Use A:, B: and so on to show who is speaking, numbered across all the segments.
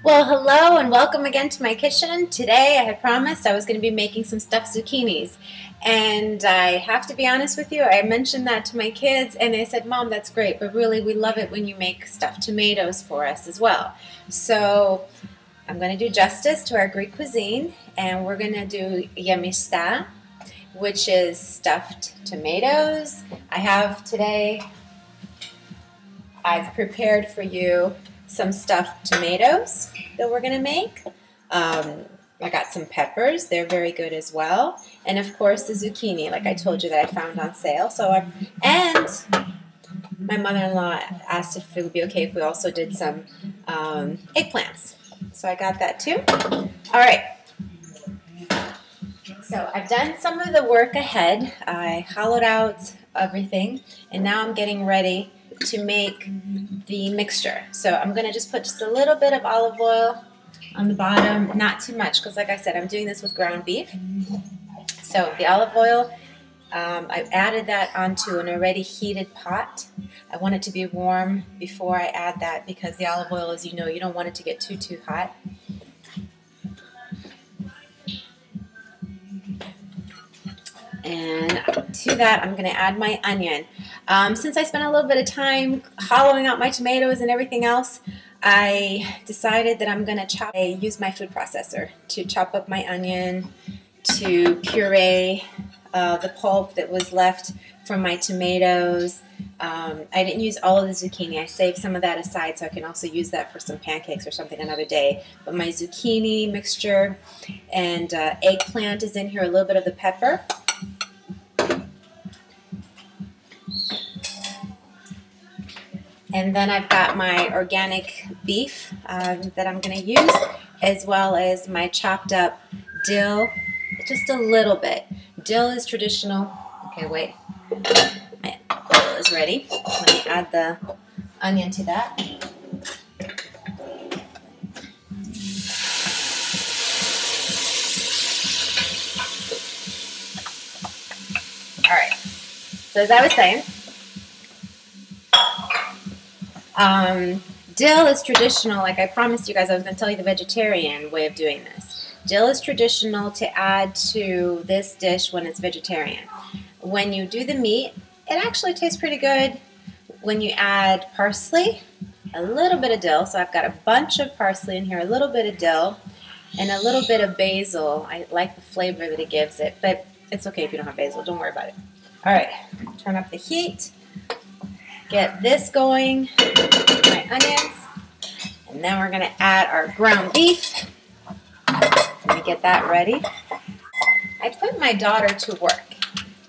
A: Well, hello and welcome again to my kitchen. Today I had promised I was going to be making some stuffed zucchinis. And I have to be honest with you, I mentioned that to my kids and they said, "Mom, that's great, but really we love it when you make stuffed tomatoes for us as well." So I'm going to do justice to our Greek cuisine and we're going to do Gemista, which is stuffed tomatoes. I've prepared for you some stuffed tomatoes that we're going to make. I got some peppers. They're very good as well. And of course the zucchini, like I told you, that I found on sale. And my mother-in-law asked if it would be okay if we also did some eggplants. So I got that too. All right. So I've done some of the work ahead. I hollowed out everything, and now I'm getting ready to make the mixture. So I'm going to just put just a little bit of olive oil on the bottom, not too much, because like I said, I'm doing this with ground beef. So the olive oil, I've added that onto an already heated pot. I want it to be warm before I add that because the olive oil, as you know, you don't want it to get too hot. And to that, I'm going to add my onion. Since I spent a little bit of time hollowing out my tomatoes and everything else, I decided that I'm going to use my food processor to chop up my onion, to puree the pulp that was left from my tomatoes. I didn't use all of the zucchini. I saved some of that aside so I can also use that for some pancakes or something another day. But my zucchini mixture and eggplant is in here, a little bit of the pepper. And then I've got my organic beef that I'm going to use, as well as my chopped up dill, just a little bit. Dill is traditional. Okay, wait. My oil is ready. Let me add the onion to that. All right. So as I was saying, dill is traditional. Like I promised you guys, I was going to tell you the vegetarian way of doing this. Dill is traditional to add to this dish when it's vegetarian. When you do the meat, it actually tastes pretty good when you add parsley, a little bit of dill. So I've got a bunch of parsley in here, a little bit of dill, and a little bit of basil. I like the flavor that it gives it, but it's okay if you don't have basil. Don't worry about it. All right, turn up the heat. Get this going, my onions, and then we're going to add our ground beef. Let me get that ready. I put my daughter to work,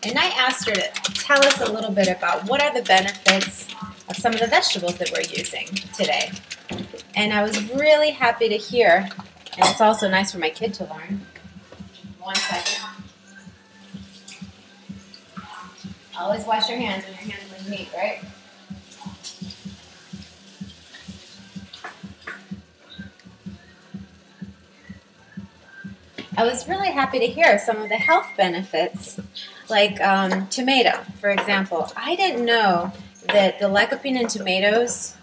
A: and I asked her to tell us a little bit about what are the benefits of some of the vegetables that we're using today. And I was really happy to hear, and it's also nice for my kid to learn. 1 second. Always wash your hands when you're handling meat, right? I was really happy to hear some of the health benefits, like tomato, for example. I didn't know that the lycopene in tomatoes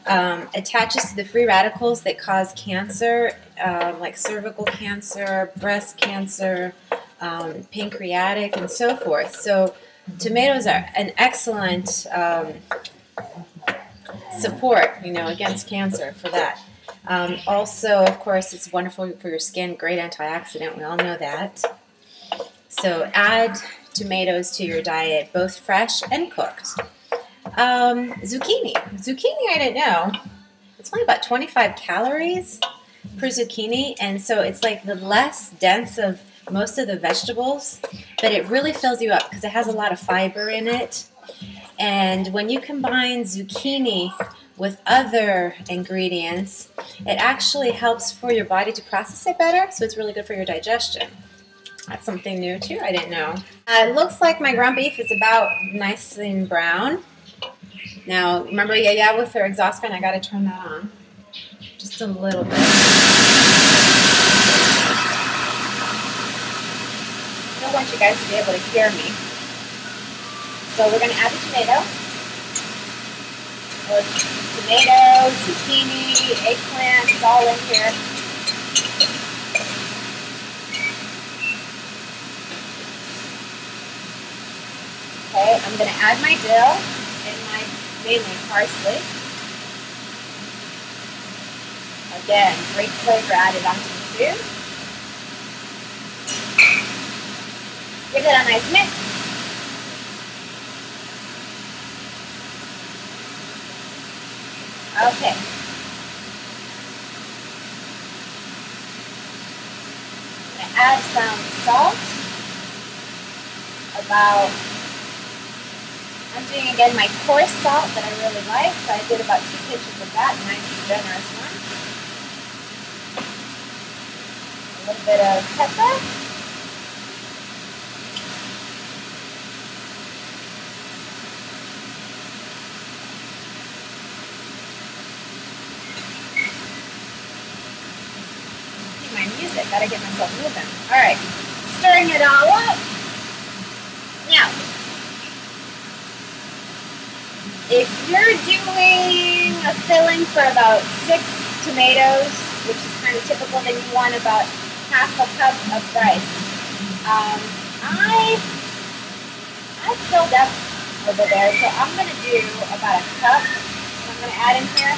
A: attaches to the free radicals that cause cancer, like cervical cancer, breast cancer, pancreatic, and so forth. So tomatoes are an excellent support, against cancer for that. Also, of course, it's wonderful for your skin, great antioxidant, we all know that. So add tomatoes to your diet, both fresh and cooked. Zucchini. Zucchini, I didn't know. It's only about 25 calories per zucchini, and so it's like the less dense of most of the vegetables, but it really fills you up because it has a lot of fiber in it. And when you combine zucchini with other ingredients, it actually helps for your body to process it better, so it's really good for your digestion. That's something new too, I didn't know. It looks like my ground beef is about nice and brown. Now, remember Yaya with her exhaust fan? I gotta turn that on. Just a little bit. I don't want you guys to be able to hear me. So we're gonna add the tomato. Tomatoes, zucchini, eggplant, it's all in here. Okay, I'm going to add my dill and my mainly parsley. Again, great flavor added onto the food. Give it a nice mix. Okay. I'm going to add some salt. I'm doing again my coarse salt that I really like, so I did about 2 pinches of that, nice generous ones. A little bit of pepper. My music, gotta get myself moving. Alright, stirring it all up. Now, if you're doing a filling for about 6 tomatoes, which is kind of typical, then you want about half a cup of rice. I filled up over there, so I'm going to do about a cup. I'm going to add in here.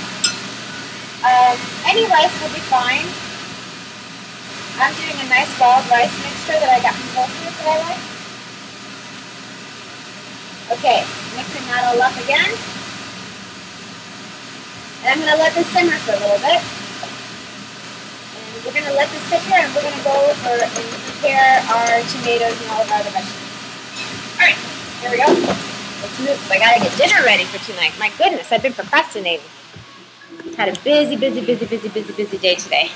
A: Any rice will be fine. I'm doing a nice balled rice mixture that I got from Whole Foods that I like. Okay, mixing that all up again. And I'm going to let this simmer for a little bit. And we're going to let this sit here and we're going to go over and prepare our tomatoes and all of our other vegetables. Alright, here we go. Let's move. So I got to get dinner ready for tonight. My goodness, I've been procrastinating. Had a busy day today.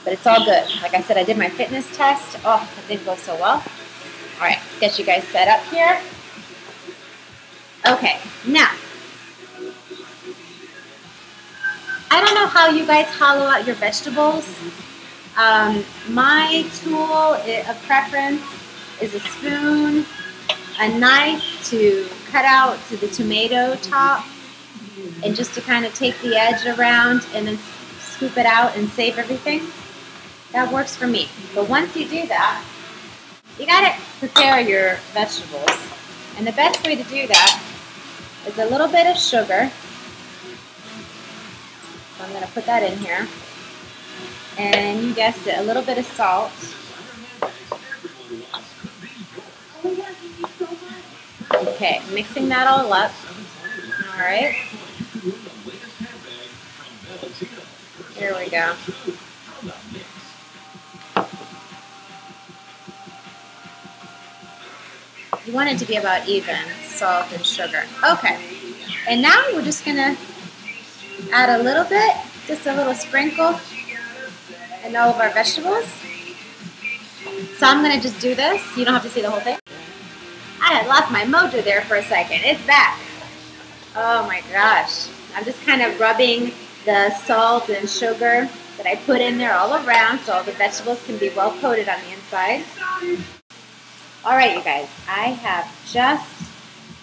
A: But it's all good. Like I said, I did my fitness test. Oh, it didn't go so well. Alright, let's get you guys set up here. Okay, now, I don't know how you guys hollow out your vegetables. My tool of preference is a spoon, a knife to cut out to the tomato top, and just to kind of take the edge around and then scoop it out and save everything. That works for me. But once you do that, you gotta prepare your vegetables. And the best way to do that is a little bit of sugar. So I'm gonna put that in here. And you guessed it, a little bit of salt. Okay, mixing that all up. All right. Here we go. You want it to be about even, salt and sugar. Okay, and now we're just gonna add a little bit, just a little sprinkle in all of our vegetables. So I'm gonna just do this. You don't have to see the whole thing. I had lost my mojo there for a second. It's back. Oh my gosh. I'm just kind of rubbing the salt and sugar that I put in there all around so all the vegetables can be well coated on the inside. Alright you guys, I have just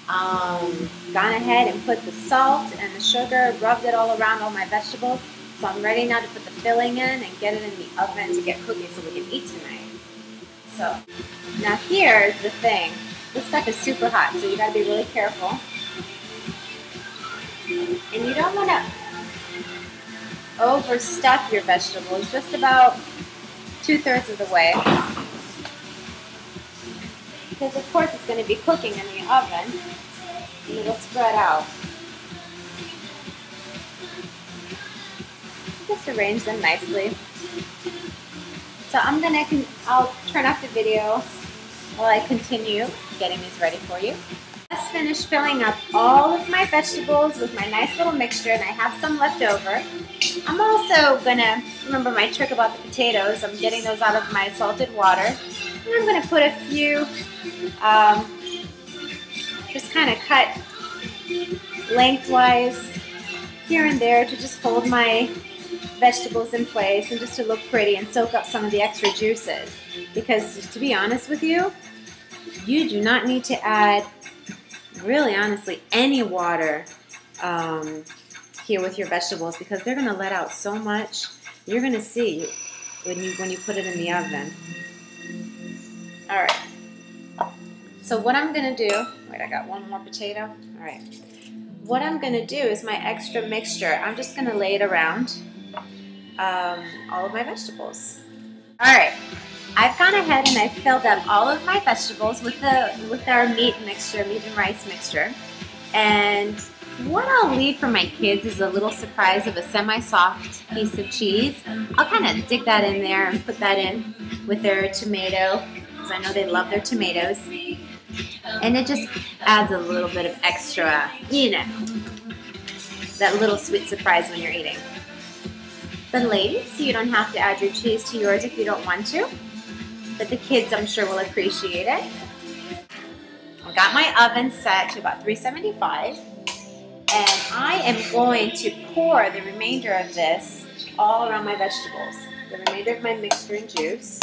A: gone ahead and put the salt and the sugar, rubbed it all around all my vegetables. So I'm ready now to put the filling in and get it in the oven to get cooking so we can eat tonight. So, now here's the thing. This stuff is super hot, so you gotta be really careful. And you don't wanna overstuff your vegetables, just about 2/3 of the way. Because of course it's going to be cooking in the oven and it'll spread out. Just arrange them nicely. So I'll turn off the video while I continue getting these ready for you. Just finished filling up all of my vegetables with my nice little mixture and I have some left over. I'm also going to, remember my trick about the potatoes, I'm getting those out of my salted water. And I'm going to put a few, just kind of cut lengthwise here and there to just hold my vegetables in place and just to look pretty and soak up some of the extra juices. Because to be honest with you, you do not need to add, really honestly, any water here with your vegetables because they're going to let out so much. You're going to see when you put it in the oven. All right. So what I'm going to do, wait, I got one more potato. All right. What I'm going to do is my extra mixture, I'm just going to lay it around all of my vegetables. All right. I've gone ahead and I've filled up all of my vegetables with our meat mixture, meat and rice mixture. And what I'll leave for my kids is a little surprise of a semi-soft piece of cheese. I'll kind of dig that in there and put that in with their tomato, because I know they love their tomatoes. And it just adds a little bit of extra, you know, that little sweet surprise when you're eating. But ladies, you don't have to add your cheese to yours if you don't want to. But the kids, I'm sure, will appreciate it. I got my oven set to about 375. And I am going to pour the remainder of this all around my vegetables. The remainder of my mixture and juice.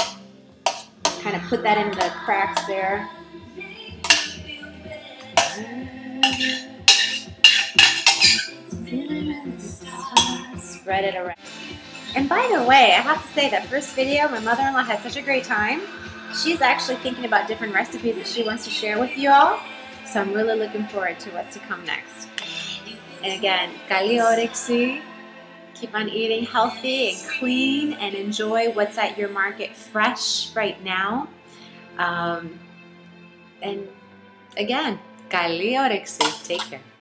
A: Kind of put that in the cracks there. Spread it around. And by the way, I have to say that first video, my mother-in-law had such a great time. She's actually thinking about different recipes that she wants to share with you all. So I'm really looking forward to what's to come next. And again, καλή όρεξη. Keep on eating healthy and clean and enjoy what's at your market fresh right now. And again, καλή όρεξη. Take care.